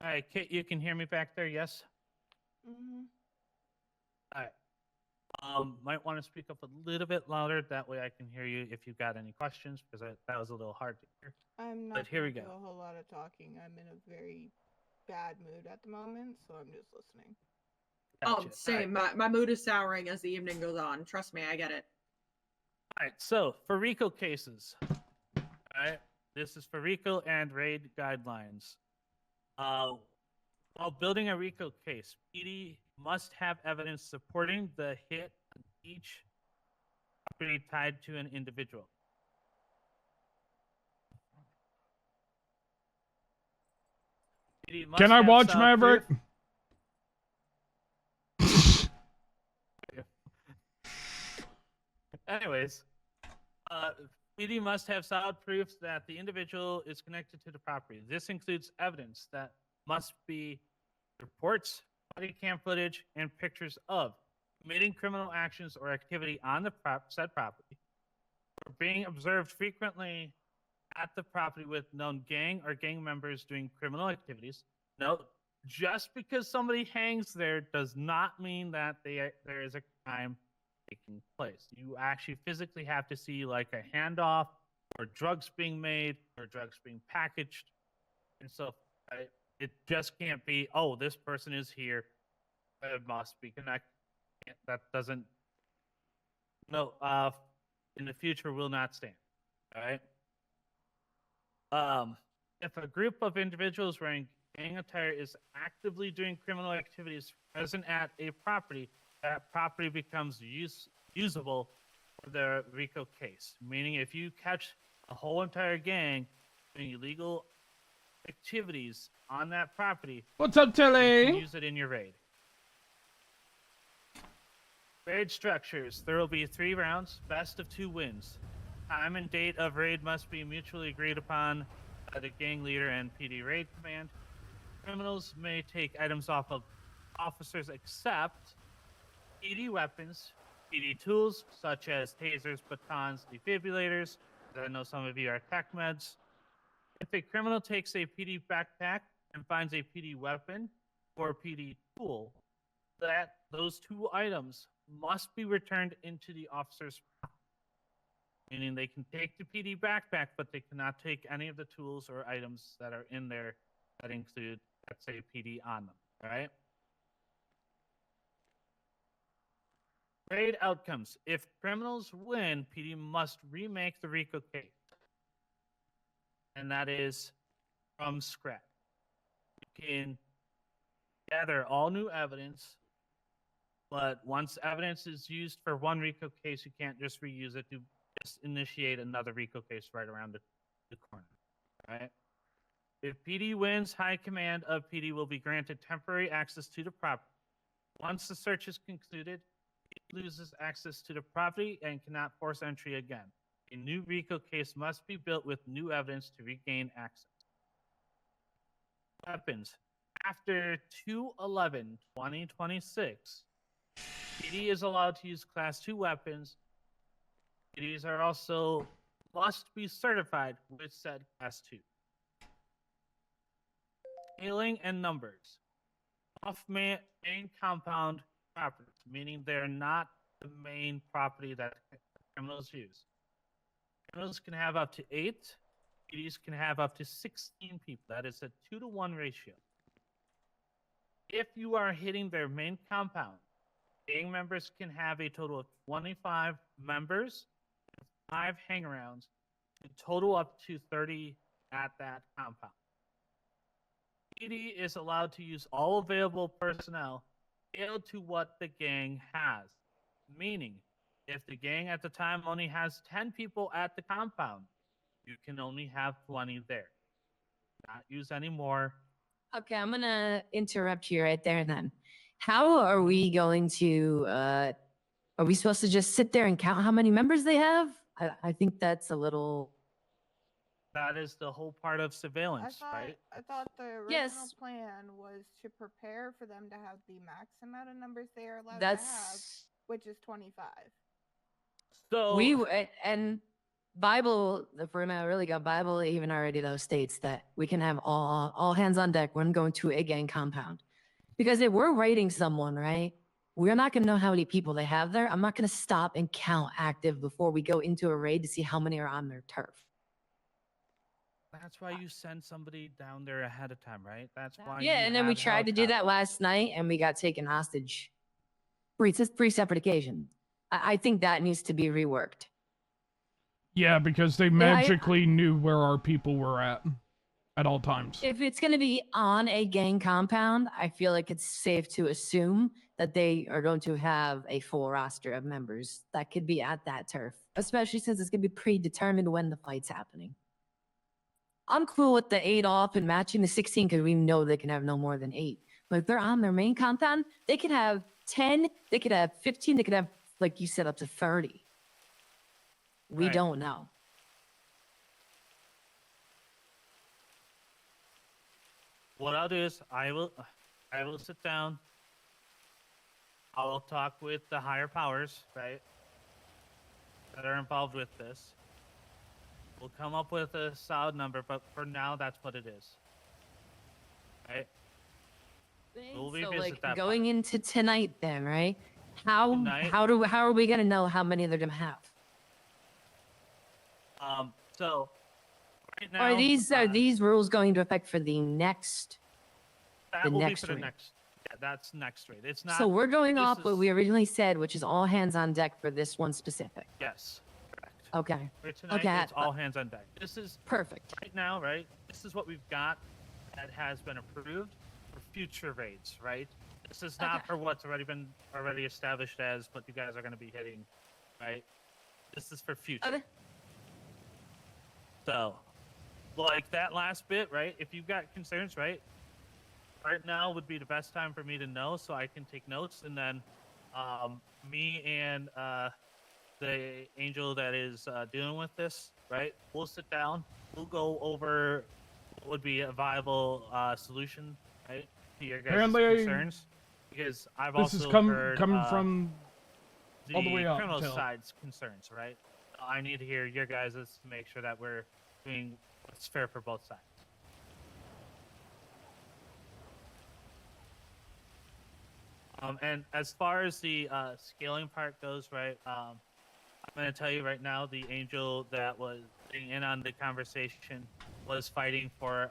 All right, Kit, you can hear me back there, yes? Mm-hmm. All right. Might want to speak up a little bit louder. That way I can hear you if you've got any questions, because that was a little hard to hear. I'm not But here gonna we do go. a whole lot of talking. I'm in a very bad mood at the moment, so I'm just listening. Gotcha. Same. My mood is souring as the evening goes on. Trust me, I get it. All right, so for RICO cases, all right, this is for RICO and RAID guidelines. While building a RICO case, PD must have evidence supporting the hit on each property tied to an individual. PD must Can I have watch solid Maverick? proof- Anyways, PD must have solid proof that the individual is connected to the property. This includes evidence that must be reports, body cam footage, and pictures of committing criminal actions or activity on the said property, or being observed frequently at the property with known gang or gang members doing criminal activities. Note, just because somebody hangs there does not mean that there is a crime taking place. You actually physically have to see like a handoff, or drugs being made, or drugs being packaged, and so it just can't be, oh, this person is here, it must be connected. That doesn't, no, in the future will not stand. All right. If a group of individuals wearing gang attire is actively doing criminal activities present at a property, that property becomes usable for the RICO case. Meaning, if you catch a whole entire gang doing illegal activities on that property, What's up, you can Tilly? use it in your raid. Raid structures. There will be 3 rounds, best of 2 wins. Time and date of raid must be mutually agreed upon by the gang leader and PD raid command. Criminals may take items off of officers except PD weapons, PD tools such as tasers, batons, defibrillators. I know some of you are tech meds. If a criminal takes a PD backpack and finds a PD weapon or PD tool, those 2 items must be returned into the officer's pocket. Meaning they can take the PD backpack, but they cannot take any of the tools or items that are in there that include, let's say, PD on them. All right. Raid outcomes. If criminals win, PD must remake the RICO case. And that is from scratch. You can gather all new evidence, but once evidence is used for one RICO case, you can't just reuse it to just initiate another RICO case right around the corner. All right. If PD wins, High Command of PD will be granted temporary access to the property. Once the search is concluded, it loses access to the property and cannot force entry again. A new RICO case must be built with new evidence to regain access. Weapons. After 2/11/2026, PD is allowed to use Class 2 weapons. PDs are also must be certified with said Class 2. Scaling and numbers. Off main compound properties, meaning they're not the main property that criminals use. Criminals can have up to 8. PDs can have up to 16 people. That is a 2-to-1 ratio. If you are hitting their main compound, gang members can have a total of 25 members, 5 hangarounds, to total up to 30 at that compound. PD is allowed to use all available personnel scaled to what the gang has. Meaning, if the gang at the time only has 10 people at the compound, you can only have 20 there. Not use any more. Okay, I'm gonna interrupt you right there then. How are we going to, are we supposed to just sit there and count how many members they have? I think that's a little, That is the whole part of surveillance, right? I thought the original Yes. plan was to prepare for them to have the max amount of numbers they are allowed to have, that's, which is 25. So and Bible, if we're gonna really go Bible, even already though states that we can have all hands on deck when going to a gang compound. Because if we're raiding someone, right, we're not gonna know how many people they have there. I'm not gonna stop and count active before we go into a raid to see how many are on their turf. That's why you send somebody down there ahead of time, right? That's why. Yeah, you and then we have tried to do that helicopters. last night, and we got taken hostage. Three separate occasions. I think that needs to be reworked. Yeah, because they magically knew where our people were at all times. If it's going to be on a gang compound, I feel like it's safe to assume that they are going to have a full roster of members that could be at that turf, especially since it's going to be predetermined when the fight's happening. I'm cool with the 8 off and matching the 16 because we know they can have no more than 8. But if they're on their main compound, they could have 10, they could have 15, they could have, like you said, up to 30. We Right. don't know. What I'll do is I will sit down. I will talk with the higher powers, right, that are involved with this. We'll come up with a solid number, but for now, that's what it is. Right? We'll So revisit like that going part. into tonight then, right? How Tonight? how are we gonna know how many they're gonna have? So right now, Are these rules going to affect for the next? that the will be next for the raid? next. Yeah, that's next raid. It's not. So we're going this off what is- we originally said, which is all hands on deck for this one specific. Yes, correct. Okay, For tonight, okay, it's all hands on deck. This is perfect. right now, right? This is what we've got that has been approved for future raids, right? This is not Okay. for what's already established as what you guys are going to be hitting, right? This is for future. Okay. So, like that last bit, right? If you've got concerns, right? Right now would be the best time for me to know so I can take notes, and then me and the angel that is dealing with this, right? We'll sit down. We'll go over what would be a viable solution, right, to your guys' Apparently, concerns. Because I've This also is heard coming from the all the way up criminal till- side's concerns, right? I need to hear your guys' to make sure that we're doing what's fair for both sides. And as far as the scaling part goes, right, I'm going to tell you right now, the angel that was sitting in on the conversation was fighting for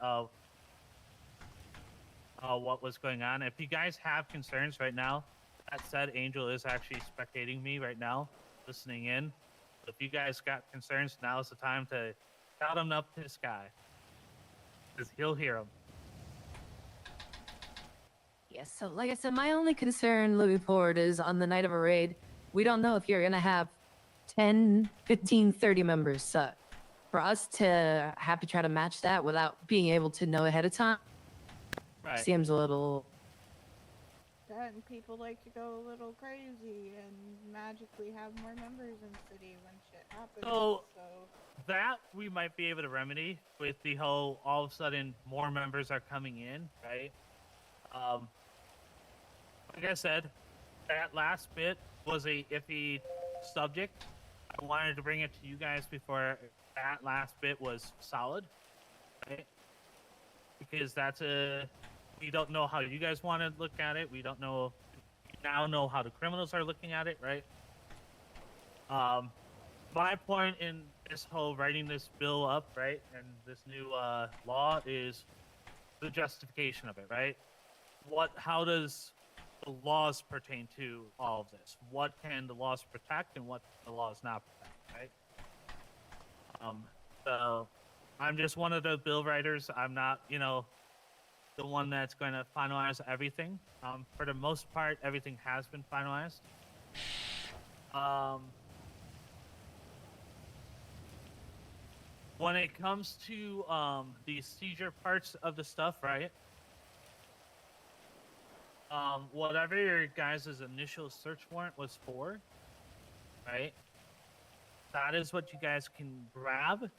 what was going on. If you guys have concerns right now, that said angel is actually spectating me right now, listening in. If you guys got concerns, now's the time to shout them up to the sky, because he'll hear them. Yes, so like I said, my only concern moving forward is on the night of a raid, we don't know if you're going to have 10, 15, 30 members. So for us to have to try to match that without being able to know ahead of time Right. seems a little. Then people like to go a little crazy and magically have more members in city when shit happens. So- So That we might be able to remedy with the whole all of a sudden more members are coming in, right? Like I said, that last bit was a iffy subject. I wanted to bring it to you guys before that last bit was solid, right? Because we don't know how you guys want to look at it. We don't know. We now know how the criminals are looking at it, right? My point in this whole writing this bill up, right, and this new law is the justification of it, right? How does the laws pertain to all of this? What can the laws protect and what the laws not protect, right? So I'm just one of the bill writers. I'm not, the one that's going to finalize everything. For the most part, everything has been finalized. When it comes to the seizure parts of the stuff, right? Whatever your guys' initial search warrant was for, right? That is what you guys can grab.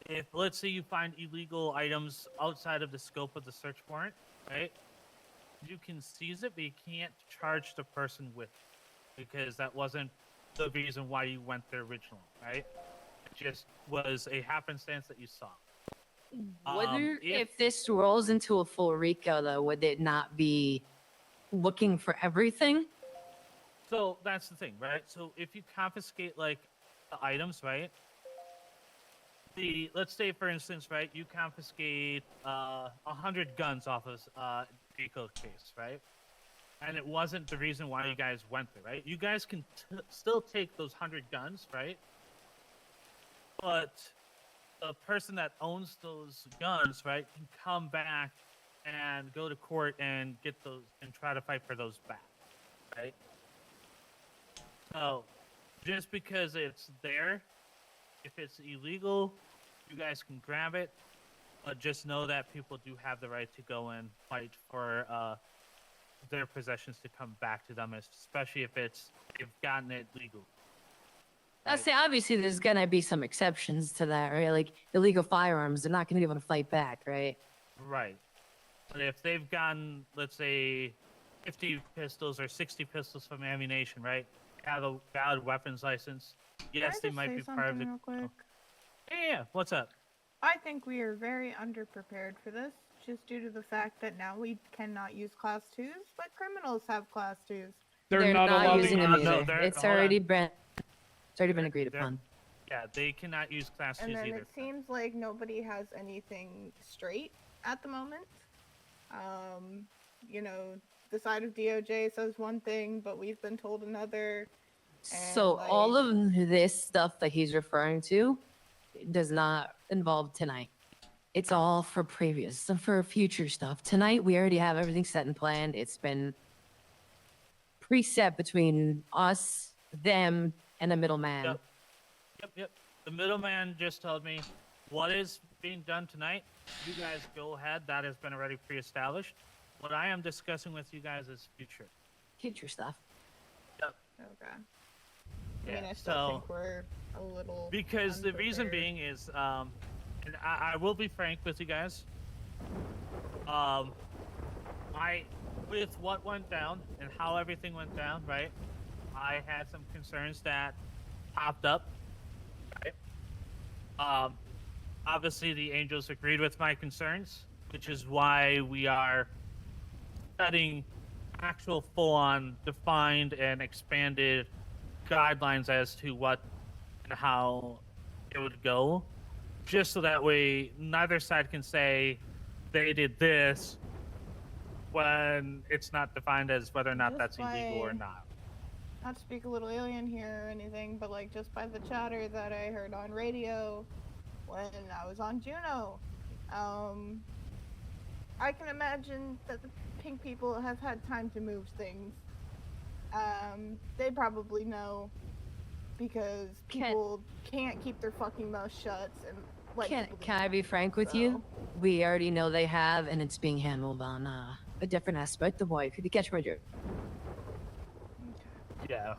If, let's say, you find illegal items outside of the scope of the search warrant, right? You can seize it, but you can't charge the person with it because that wasn't the reason why you went there originally, right? just was a happenstance that you saw. If this rolls into a full RICO, though, would it not be looking for everything? So that's the thing, right? So if you confiscate like the items, right? Let's say for instance, right, you confiscate 100 guns off of Rico case, right? And it wasn't the reason why you guys went there, right? You guys can still take those 100 guns, right? But the person that owns those guns, right, can come back and go to court and get those and try to fight for those back, right? So, just because it's there, if it's illegal, you guys can grab it, but just know that people do have the right to go and fight for their possessions to come back to them, especially if they've gotten it legal. I say, obviously, there's gonna be some exceptions to that, right? Like illegal firearms, they're not gonna be able to fight back, right? Right. But if they've gotten, let's say, 50 pistols or 60 pistols from ammunition, right? Have a valid weapons license. Yes, they might be part of the. Real quick? Yeah. What's up? I think we are very underprepared for this, just due to the fact that now we cannot use Class 2s, but criminals have Class 2s. They're not allowed using to them use no, either. they're- It's hold on. already been agreed They're- upon. Yeah, they cannot use Class 2s And then either. it seems like nobody has anything straight at the moment. You know, the side of DOJ says one thing, but we've been told another. So And, all like- of this stuff that he's referring to does not involve tonight. It's all for previous and for future stuff. Tonight we already have everything set and planned. It's been preset between us, them, and a middleman. Yep. The middleman just told me what is being done tonight. You guys go ahead. That has been already pre-established. What I am discussing with you guys is future. Future stuff. Okay. I Yeah. mean, I still So think we're a little. because the reason unprepared. being is, and I will be frank with you guys. With what went down and how everything went down, right? I had some concerns that popped up. Right? Obviously, the Angels agreed with my concerns, which is why we are setting actual full-on defined and expanded guidelines as to what and how it would go, just so that way neither side can say they did this when it's not defined as whether or not Just that's illegal or by- not. Not to speak a little alien here or anything, but like just by the chatter that I heard on radio when I was on Juno, I can imagine that the pink people have had time to move things. They probably know because people can't keep their fucking mouth shut and like. Can I be frank with you? We already know they have, and it's being handled on a different aspect of why. If you catch my drift. Yeah.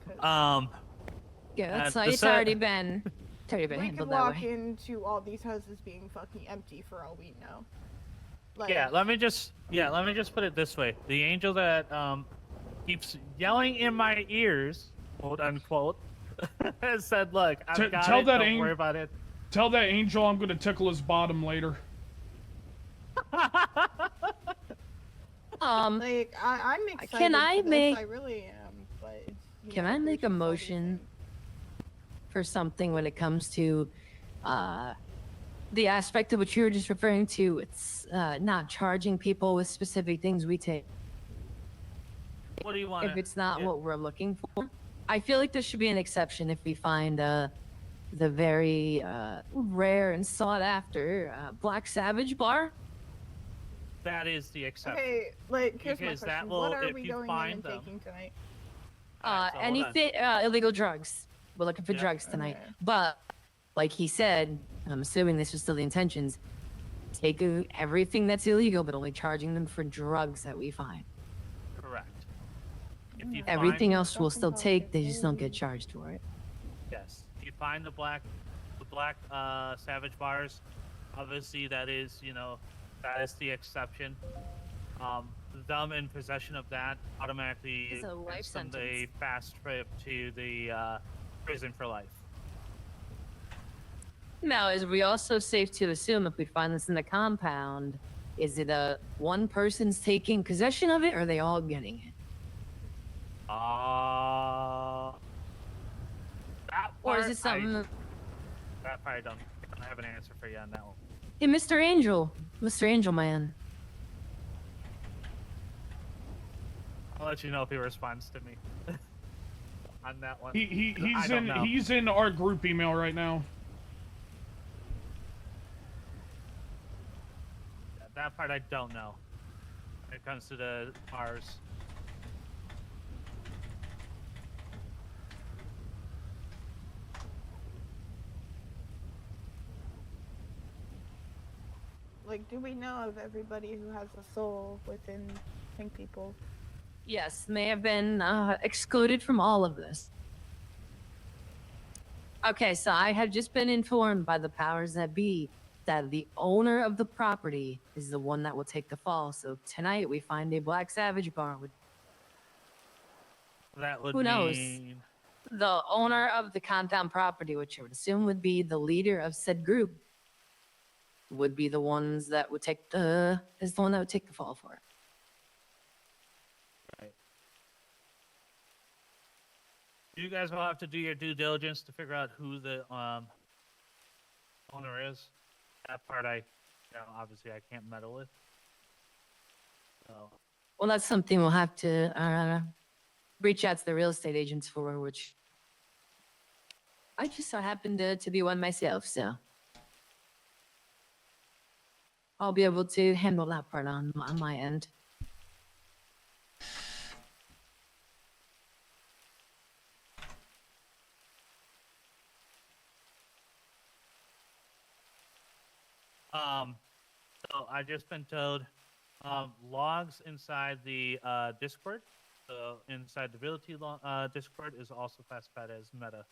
Yeah, that's the it's set- already been. It's already been We could handled that walk way. into all these houses being fucking empty for all we know. Like, Yeah, let me just put it this way: the angel that keeps yelling in my ears, quote unquote, has said, "Look, I've got tell it. that Don't worry about it." Tell that angel I'm gonna tickle his bottom later. Like I'm excited. Can I for this, make- I really am. But you Can know, I make a crucial is motion for something when it comes to the aspect of what you were just referring to? It's not charging people with specific things we take What do you want? if it's not what we're looking for. I feel like there should be an exception if we find the very rare and sought after Black Savage bar. That is the exception. Okay, like here's my Because question: that will- what are if we you going in find and them- taking tonight? Alright, so hold on. Anything illegal drugs. We're looking for Yeah. drugs tonight. Okay. But like he said, I'm assuming this was still the intentions. Taking everything that's illegal, but only charging them for drugs that we find. Correct. If you Everything find, else we'll still Something take. They just don't get complicated. charged for it. yes, if you find the black Savage bars, obviously that is the exception. Them in possession of that automatically It's a life gets them the sentence. fast trip to the prison for life. Now, is we also safe to assume if we find this in the compound, is it one person's taking possession of it, or are they all getting it? That Or is part it something? that part I don't have an answer for you on that one. Hey, Mr. Angel Man. I'll let you know if he responds to me on that one. He's in our group email right now. Yeah, that part I don't know. When it comes to the Mars. Like, do we know of everybody who has a soul within pink people? Yes, may have been excluded from all of this. Okay, so I have just been informed by the powers that be that the owner of the property is the one that will take the fall. So tonight we find a Black Savage bar with That would Who knows? mean the owner of the compound property, which I would assume would be the leader of said group, would be the ones that would take the fall for it. right. You guys will have to do your due diligence to figure out who the owner is. That part obviously I can't meddle with. So Well, that's something we'll have to reach out to the real estate agents for, which I just so happen to be one myself, so I'll be able to handle that part on my end. so I just been told logs inside the Discord. So inside the realty Discord is also classified as meta.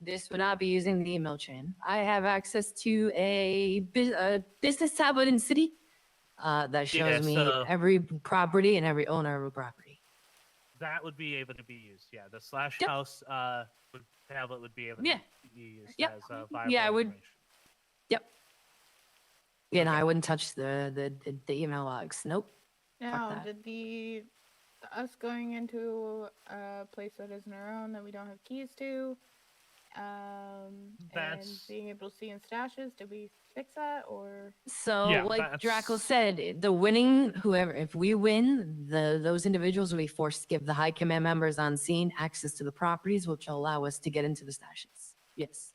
This would not be using the email chain. I have access to a business tablet in City that shows me every property and every owner of a property. That would be able to be used. Yeah, the slash Yep. house tablet would be able Yeah. to be used Yep. as viable Yeah, I would- information. Yep. Yeah, no, Okay. I wouldn't touch the email logs. Nope. Now, that. did us going into a place that isn't our own that we don't have keys to, and That's- being able to see in stashes, did we fix that or? So, Yeah, like that's- Draco said, the winning whoever, if we win, those individuals will be forced to give the high command members on scene access to the properties, which will allow us to get into the stashes. Yes.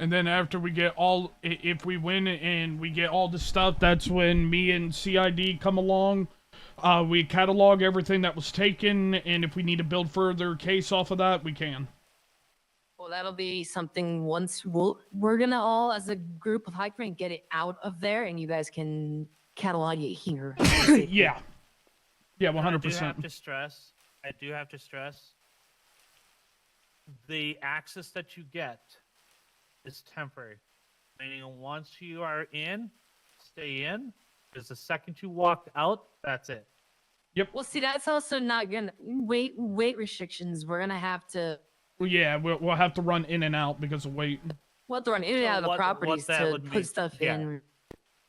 And then after we get if we win and we get all the stuff, that's when me and CID come along. We catalog everything that was taken, and if we need to build further case off of that, we can. Well, that'll be something once we're gonna all, as a group of high rank, get it out of there, and you guys can catalog it here. Yeah. Yeah, And 100%. I do have to stress the access that you get is temporary. Meaning once you are in, stay in. Because the second you walk out, that's it. Well, see, that's also not gonna weight restrictions. We're gonna have to. Well, yeah, we'll have to run in and out because of weight. We'll have to run in and So out of the what properties that to would put mean- stuff yeah.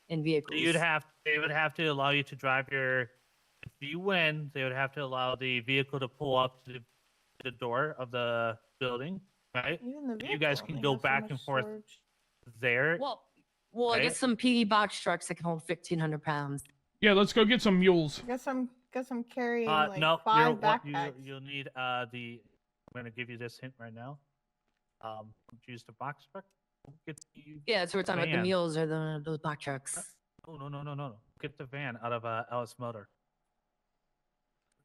in vehicles. They would have to allow you to drive if you win, they would have to allow the vehicle to pull up to the door of the building, right? Even the You guys vehicle can only go has so back much and forth. storage. There. Well, I Right? get some PD box trucks that can hold 1,500 pounds. Yeah, let's go get some mules. Guess I'm carrying like No, 5 backpacks. you'll need I'm gonna give you this hint right now. Use the box truck. Get the Yeah, that's what we're talking about. The van. mules or those box trucks. No. Get the van out of Alice Motor.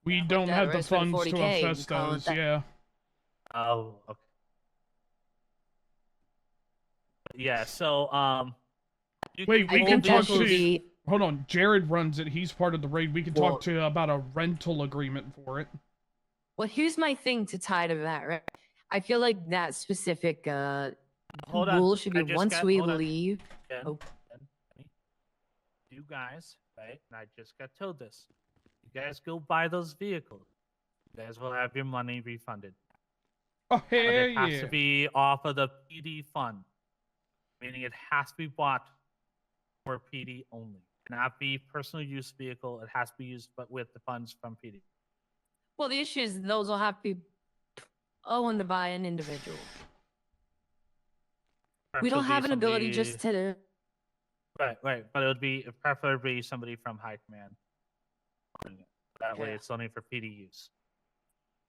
We Yeah, don't that have the rest for the funds to 40K, infest call it those, that. yeah. Oh, okay. Yeah, so you Wait, can we I hold can think that talk should to- be. Hold on, Jared runs it. He's part of the raid. We can Well- talk to about a rental agreement for it. Well, here's my thing to tie to that, right? I feel like that specific Hold on. rule should I be just once got- we hold on. leave. Jen, Oh. Jen, you guys, right? And I just got told this. You guys go buy those vehicles. You guys will have your money refunded. Oh, but hell it has yeah. to be off of the PD fund, meaning it has to be bought for PD only. It cannot be personal use vehicle. It has to be used, but with the funds from PD. Well, the issue is those will have to be owned by an individual. We don't Preferably have an ability somebody- just to. Right, but it would be preferably somebody from high command. owning it. That way, Yeah. it's only for PD use.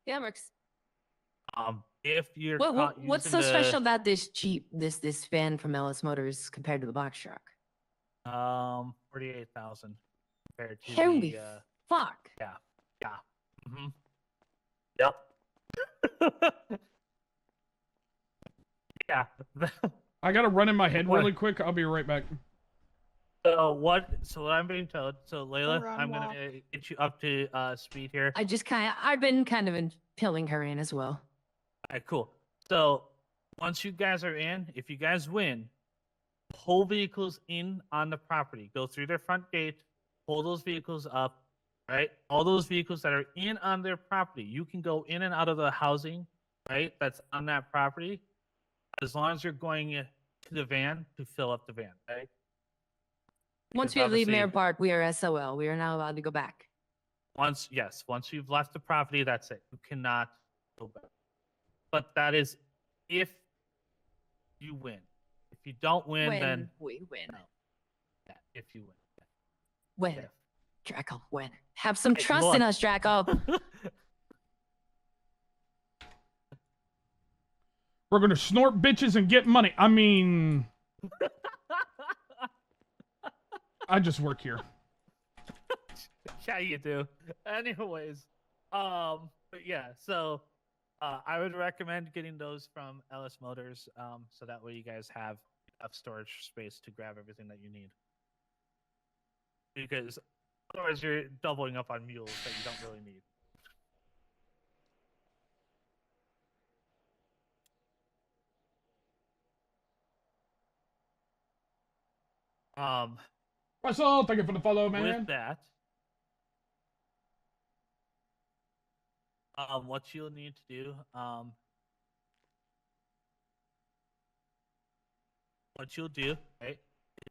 Yeah, works. If you're What's using so special about this Jeep, this van from LS Motors compared to the box truck? 48,000 compared to Holy the fuck! yeah. Mm-hmm. Yep. Yeah. I gotta run in my head What? really quick. I'll be right back. So what I'm being told. So Layla, run, I'm gonna walk. get you up to speed here. I've been kind of filling her in as well. All right, cool. So once you guys are in, if you guys win, pull vehicles in on the property. Go through their front gate, pull those vehicles up, right? All those vehicles that are in on their property, you can go in and out of the housing, right? That's on that property, as long as you're going to the van to fill up the van, right? Once Because we leave Mayor obviously- Park, we are SOL. We are not allowed to go back. Once you've left the property, that's it. You cannot go back. But that is if you win. If you don't win, When then we win. no. Yeah, if you win. When. If. Draco, when. Have some Hey, trust in look. us, Draco. We're gonna snort bitches and get money. I mean, I just work here. Yeah, you do. Anyways, but yeah, so I would recommend getting those from LS Motors, so that way you guys have enough storage space to grab everything that you need. Because otherwise, you're doubling up on mules that you don't really need. Russell, thank you for the follow, man. With that, what you'll need to do, what you'll do, right,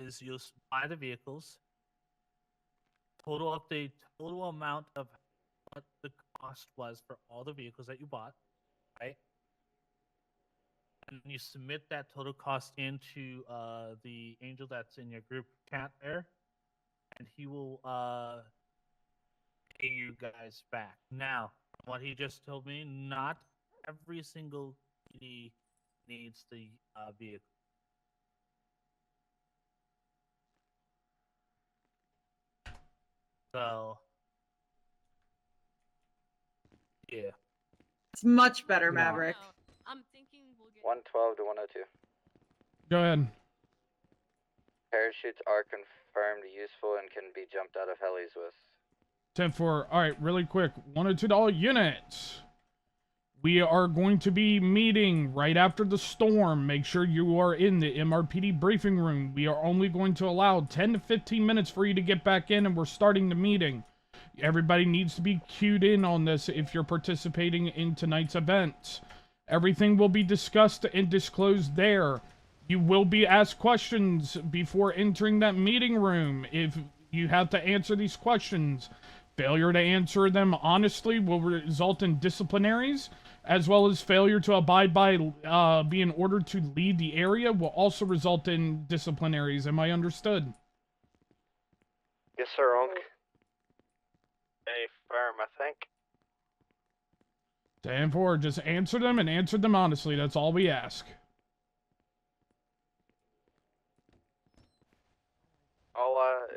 is you'll buy the vehicles, total up the total amount of what the cost was for all the vehicles that you bought, right? And you submit that total cost into the angel that's in your group chat there, and he will pay you guys back. Now, what he just told me, not every single PD needs the vehicle. So, yeah. It's much better, Yeah. Maverick. I'm thinking we'll get. 112 to 102. Go ahead. Parachutes are confirmed useful and can be jumped out of helis with. 10-4. All right, really quick. $102 units. We are going to be meeting right after the storm. Make sure you are in the MRPD briefing room. We are only going to allow 10 to 15 minutes for you to get back in, and we're starting the meeting. Everybody needs to be cued in on this if you're participating in tonight's event. Everything will be discussed and disclosed there. You will be asked questions before entering that meeting room. If you have to answer these questions, failure to answer them honestly will result in disciplinaries, as well as failure to abide by being ordered to leave the area will also result in disciplinaries. Am I understood? Yes, sir, Onk. A firm, I think. 10-4. Just answer them and answer them honestly. That's all we ask.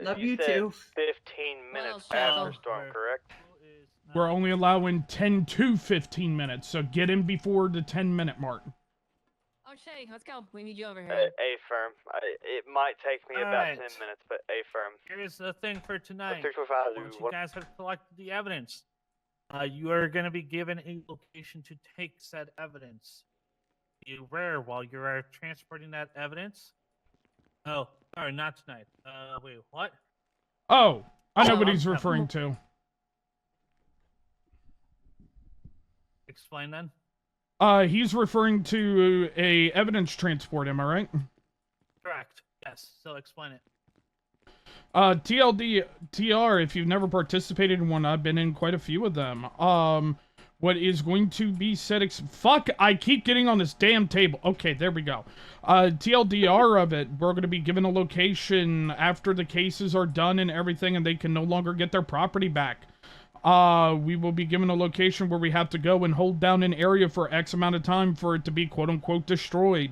Love you too. 15 minutes Well, after so- storm, correct? We're only allowing 10 to 15 minutes, so get in before the 10-minute mark. Oh, Shay, let's go. We need you over here. A firm. It might take me about Alright. 10 minutes, but A firm. Here's the thing for tonight. 325 Once you guys have collected the evidence, you are going to be given a location to take said evidence. Be aware while you are transporting that evidence. Oh, sorry, not tonight. Wait, what? Oh, I know Oh, what I'm he's coming. referring to. Explain then. He's referring to a evidence transport, am I right? Correct. Yes. So explain it. TLDR, if you've never participated in one, I've been in quite a few of them. What is going to be said, fuck, I keep getting on this damn table. Okay, there we go. TLDR of it, we're going to be given a location after the cases are done and everything, and they can no longer get their property back. We will be given a location where we have to go and hold down an area for X amount of time for it to be quote-unquote destroyed.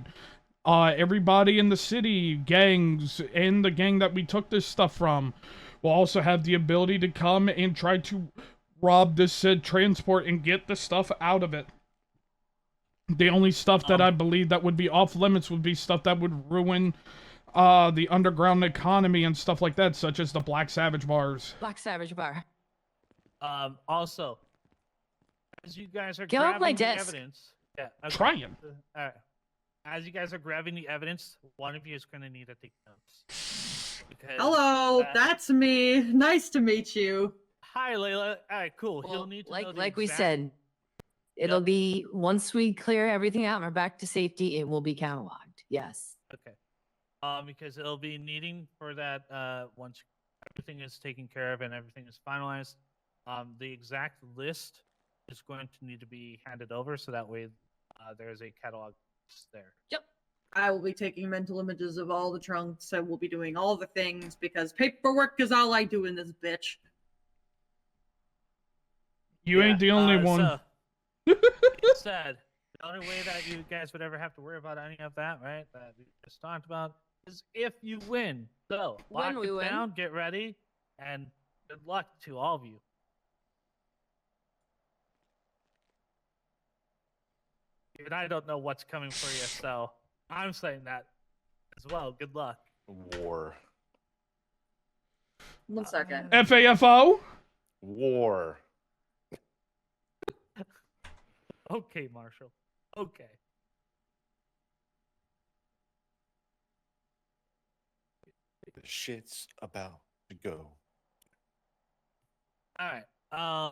Everybody in the city, gangs, and the gang that we took this stuff from will also have the ability to come and try to rob this said transport and get the stuff out of it. The only stuff that I believe that would be off limits would be stuff that would ruin the underground economy and stuff like that, such as the Black Savage bars. Black Savage Bar. Also, as you guys are Get off my grabbing the desk. evidence, yeah, okay. Trying. All right. As you guys are grabbing the evidence, one of you is going to need to take notes. Because Hello, that's me. Nice to meet you. Hi, Layla. All right, cool. He'll Well, need to like know the like we exact- said, it'll be once we clear everything out and we're back to safety, it will be cataloged. Yes. Okay. Because it'll be needing for that once everything is taken care of and everything is finalized, the exact list is going to need to be handed over so that way there is a catalog there. Yep. I will be taking mental images of all the trunks. I will be doing all the things because paperwork is all I do in this bitch. You ain't the only one. So, it said, the only way that you guys would ever have to worry about any of that, right, that we just talked about, is if you win. So, When lock we it win. down, get ready, and good luck to all of you. And I don't know what's coming for you, so I'm saying that as well. Good luck. War. 1 second. FAFO? War. Okay, Marshall. Okay. The shit's about to go. All right.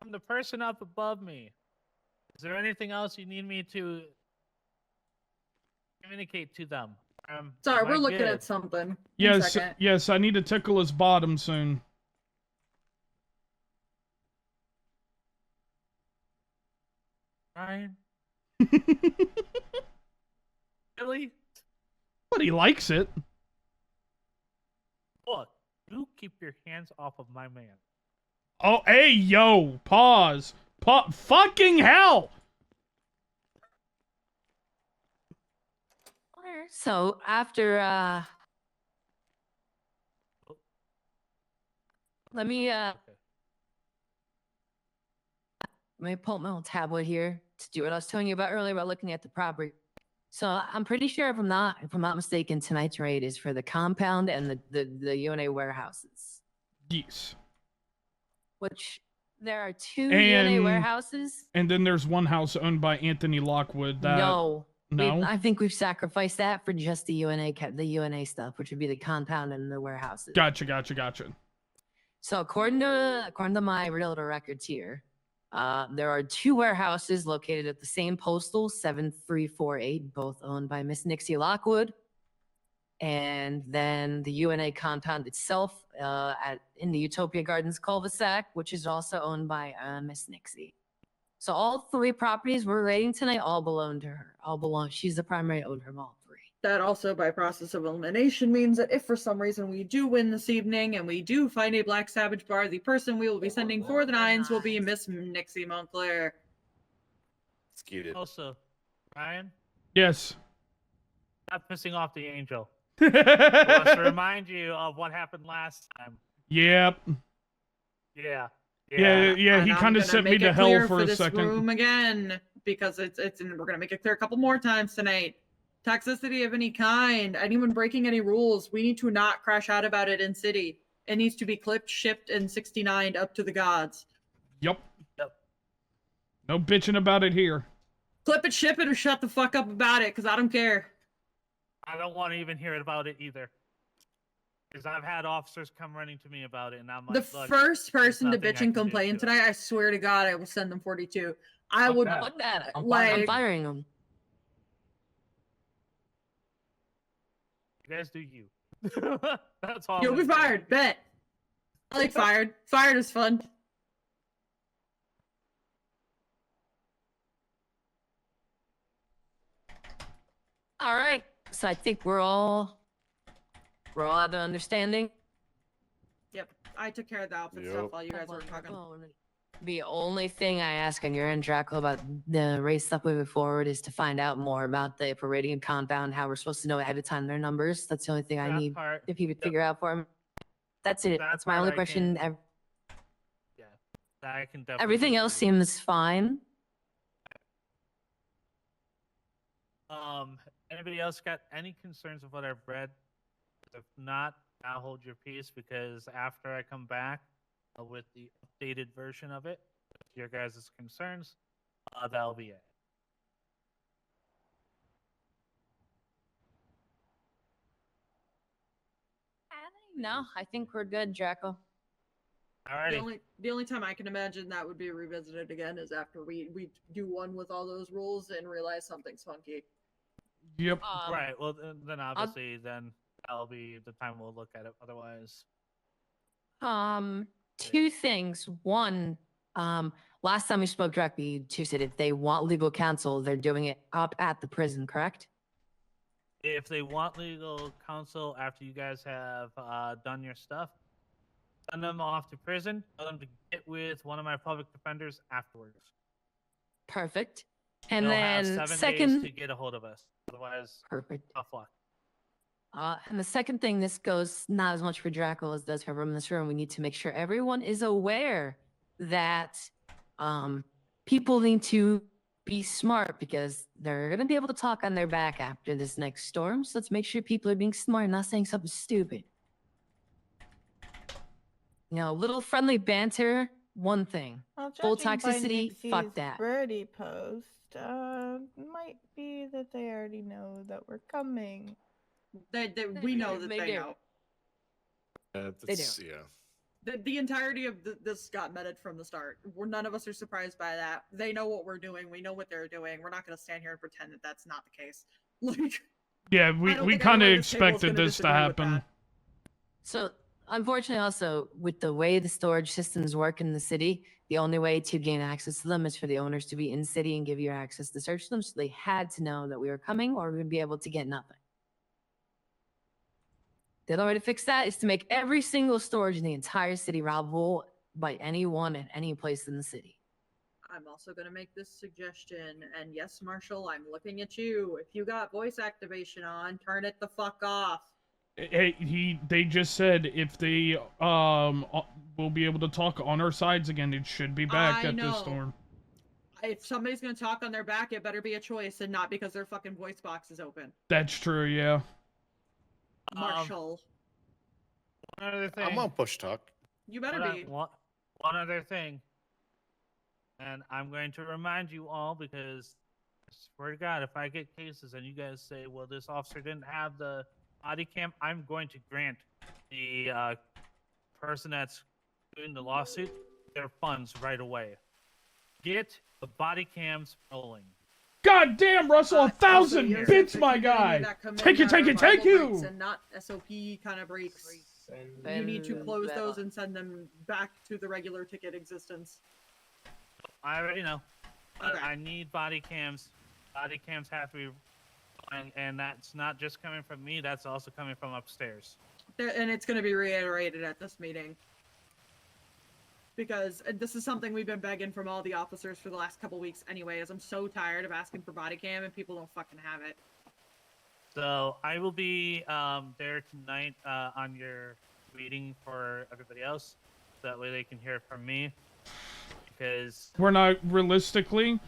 From the person up above me, is there anything else you need me to communicate to them? Sorry, Am I we're looking good? at something. 1 Yes, second. yes, I need to tickle his bottom soon. Ryan? Really? But he likes it. Look, you keep your hands off of my man. Oh, hey, yo, pause. Fucking hell! So after let me Okay. pull up my little tablet here to do what I was telling you about earlier about looking at the property. So I'm pretty sure if I'm not mistaken, tonight's raid is for the compound and the UNA warehouses. Yes. Which there are two UNA And- warehouses. And then there's one house owned by Anthony Lockwood that... No. No? I think we've sacrificed that for just the UNA stuff, which would be the compound and the warehouses. Gotcha. So according to my realtor records here, there are two warehouses located at the same postal 7348, both owned by Miss Nixie Lockwood. And then the UNA compound itself in the Utopia Gardens cul-de-sac, which is also owned by Miss Nixie. So all three properties we're rating tonight all belong to her. She's the primary owner of all three. That also, by process of elimination, means that if for some reason we do win this evening and we do find a Black Savage bar, the person we will be sending for the nines will be Miss Nixie Montclair. Executed. Also, Ryan, Yes. not pissing off the angel. He wants to remind you of what happened last time. Yep. Yeah. Yeah, he And I'm kind of gonna sent me make to it hell clear for a this second. room again because it's and we're gonna make it clear a couple more times tonight. Toxicity of any kind, anyone breaking any rules, we need to not crash out about it in city. It needs to be clipped, shipped, and 69'd up to the gods. Yep. Yep. No bitching about it here. Clip it, ship it, or shut the fuck up about it, because I don't care. I don't want to even hear about it either. Because I've had officers come running to me about it, and I'm like, The "Look, first person to nothing I bitch can and do complain to it." tonight, I swear to God, I will send them 42. I Fuck would that. Fuck that. I'm I'm like. firing them. You guys do you. That's all. I'm You'll be gonna say. fired. Bet. I like fired. Fired is fun. All right. So I think we're all at an understanding. Yep. I took care of the outfit Yep. stuff while you guys were talking. The only thing I ask on your end, Draco, about the race stuff moving forward is to find out more about the parading compound, how we're supposed to know ahead of time their numbers. That's the only thing I That need part, if you could yep. figure out for me. That's it. That That's my part only I question. can- Yeah, that I can definitely. Everything do else for you. seems fine. Anybody else got any concerns of what I've read? If not, I'll hold your peace because after I come back with the updated version of it, your guys' concerns, that'll be it. No, I think we're good, Draco. Alrighty. The only time I can imagine that would be revisited again is after we do one with all those rules and realize something's funky. Yep. Right. Well, then obviously, then that'll be the time we'll look at it. Otherwise, Two things. One, last time we spoke, Draco, you said if they want legal counsel, they're doing it up at the prison, correct? if they want legal counsel after you guys have done your stuff, send them off to prison. Tell them to get with one of my public defenders afterwards. Perfect. And They'll have then 7 second, days to get a hold of us. Otherwise, perfect. tough luck. And the second thing, this goes not as much for Draco as does for everyone in this room. We need to make sure everyone is aware that people need to be smart because they're going to be able to talk on their back after this next storm. So let's make sure people are being smart and not saying something stupid. You know, little friendly banter, one thing. Well, Full judging by toxicity, fuck Nixie's that. Birdie post, might be that they already know that we're coming. We know that They they do. know. That's, yeah. The entirety of this got meted from the start. None of us are surprised by that. They know what we're doing. We know what they're doing. We're not going to stand here and pretend that that's not the case. Like, Yeah, I we don't think kind of anyone at this table is expected gonna this to disagree with happen. that. So, unfortunately, also, with the way the storage systems work in the city, the only way to gain access to them is for the owners to be in city and give you access to search them. So they had to know that we were coming or we would be able to get nothing. The other way to fix that is to make every single storage in the entire city robbable by anyone at any place in the city. I'm also going to make this suggestion. And yes, Marshall, I'm looking at you. If you got voice activation on, turn it the fuck off. They just said if they will be able to talk on our sides again, it should be back I at this know. storm. If somebody's going to talk on their back, it better be a choice and not because their fucking voice box is open. That's true, yeah. Marshall. One other thing. I'm on push talk. You better Hold on, be. One other thing. And I'm going to remind you all because I swear to God, if I get cases and you guys say, well, this officer didn't have the body cam, I'm going to grant the person that's doing the lawsuit their funds right away. Get the body cams rolling. God damm, Russell, Also, 1,000 you're bits, supposed my to be getting me guy. that command Take it, out take of it, take Bible breaks you. And not SOP kind of breaks. You need to close those and send them back to the regular ticket existence. I already know. But Okay. I need body cams. Body cams have to be rolling, and that's not just coming from me, that's also coming from upstairs. And it's going to be reiterated at this meeting. Because this is something we've been begging from all the officers for the last couple weeks anyway, as I'm so tired of asking for body cam and people don't fucking have it. So I will be there tonight on your meeting for everybody else. That way they can hear it from me. Because We're not realistically.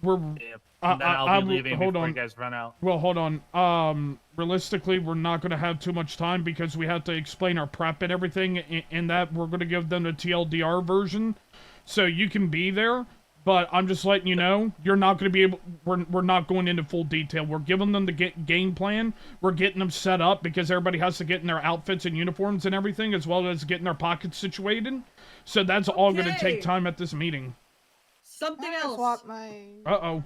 We're yeah, and then I'll be leaving hold before on. you guys run out. Well, hold on. Realistically, we're not going to have too much time because we have to explain our prep and everything, and that we're going to give them the TLDR version. So you can be there, but I'm just letting you know, you're not going to be able, we're not going into full detail. We're giving them the game plan. We're getting them set up because everybody has to get in their outfits and uniforms and everything, as well as getting their pockets situated. So that's all going to take Okay. time at this meeting. Something I'm gonna else. swap my. Uh-oh.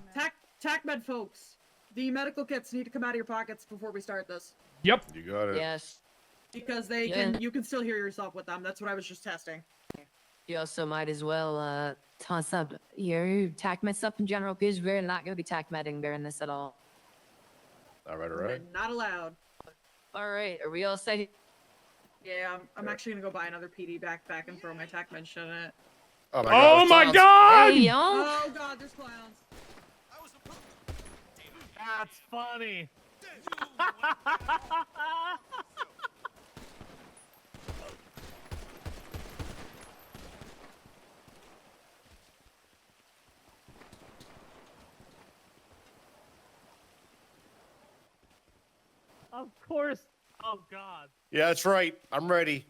TACMed folks, the medical kits need to come out of your pockets before we start this. Yep. You got it. Yes. Because they Yeah. you can still hear yourself with them. That's what I was just testing. You also might as well toss up your TACMed stuff in general, because we're not going to be TACMeding during this at all. All right, all right. Not allowed. All right, are we all set? Yeah, I'm actually gonna go buy another PD backpack and throw my TACMed shit in it. Oh my god. Oh there's my clowns. god! Hey, y'all. Oh god, there's clowns. That's funny. Of course. Oh God. Yeah, that's right. I'm ready.